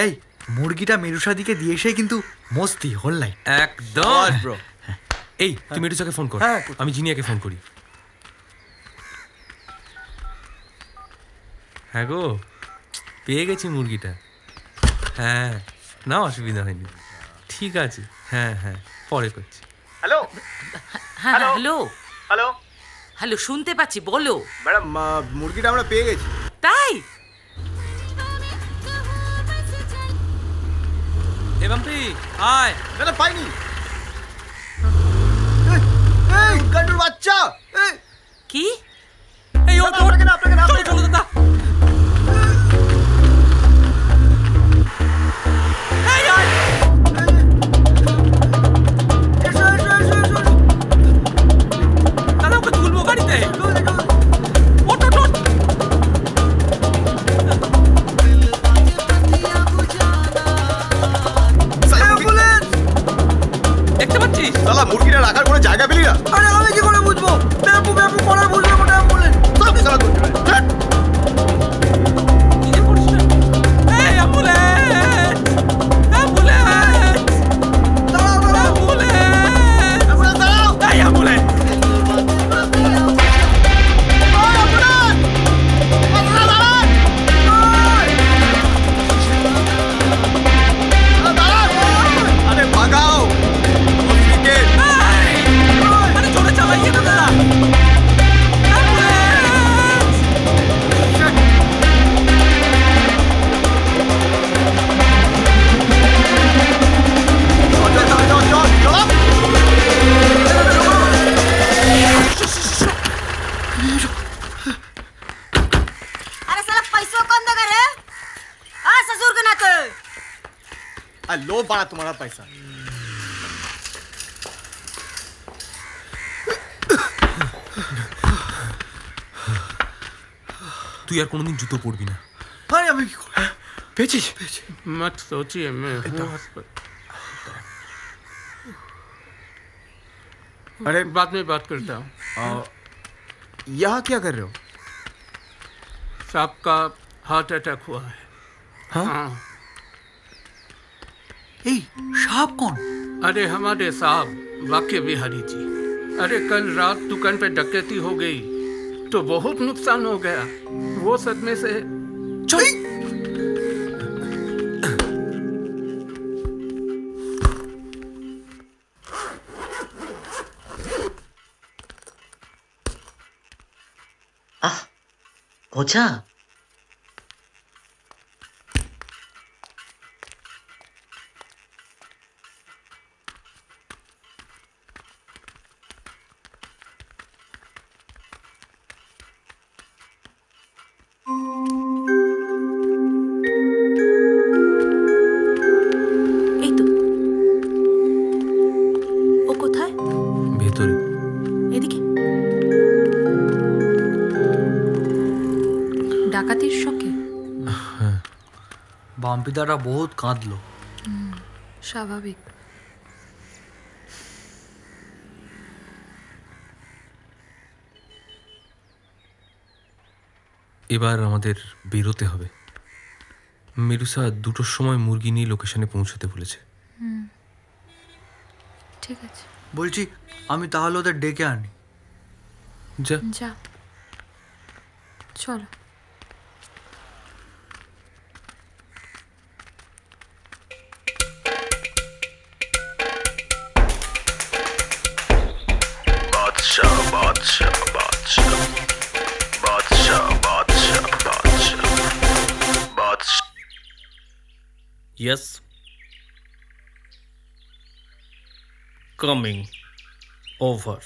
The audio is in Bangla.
এই মুরগিটা মেরুসাদিকে দিয়ে এসে কিন্তু মস্তি হল নাই একদম ব্রো। এই তুমি মেরুসাকে ফোন কর, আমি জিনিয়াকে ফোন করি। হ্যাঁ গো, পেয়ে গেছি মুরগিটা। হ্যাঁ না, অসুবিধা হয়নি, ঠিক আছে। হ্যাঁ হ্যাঁ, পরে করছি। হ্যালো হ্যালো হ্যালো হ্যালো, শুনতে পাচ্ছি, বলো। ম্যাডাম, মুরগিটা আমরা পেয়ে গেছি। তাই? এবাম্পি আয়। না পাইনি। এই গান্ডুর বাচ্চা। কি? এই ও আপনাকে না চলো চলো দাদা। দাদা ওকে তুলবো গাড়িতে। দেখতে পাচ্ছিস শালা মুরগিটা রাখার কোনো জায়গা পেলি না? আরে আমি কি করে বুঝবো? ব্যাপু ব্যাপু করে বুঝবো কোটা অ্যাম্বুলেন্স। সব শালা করতে পারে। लो बड़ा तुम्हारा पैसा। তুই আর কোনোদিন জুতো পরবি না। আরে আমি কি করব? পেয়েছিস? मत सोचिए, मैं अरे बाद में बात करता हूँ। यहाँ क्या कर रहे हो? साहब का हार्ट अटैक हुआ है। हाँ। এই সাপ কোন? अरे हमारे साहब वाक्य बिहारी जी। अरे कल रात दुकान पे डकैती हो गई तो बहुत नुकसान हो गया। वो सदमे से চল। ওঝা, এই তো। ও কোথায়? ভেতরে। এদিকে। ডাকাতির শখে? বাম্পিদারা বহুত কাঁদলো। স্বাভাবিক। এবার আমাদের বেরোতে হবে। মেরুসা 2টোর সময় মুরগি নিয়ে লোকেশনে পৌঁছতে বলেছে। ঠিক আছে, বলছি আমি তাহলে ওদের ডেকে আনি। যা যা, চলো। Yes. Coming over.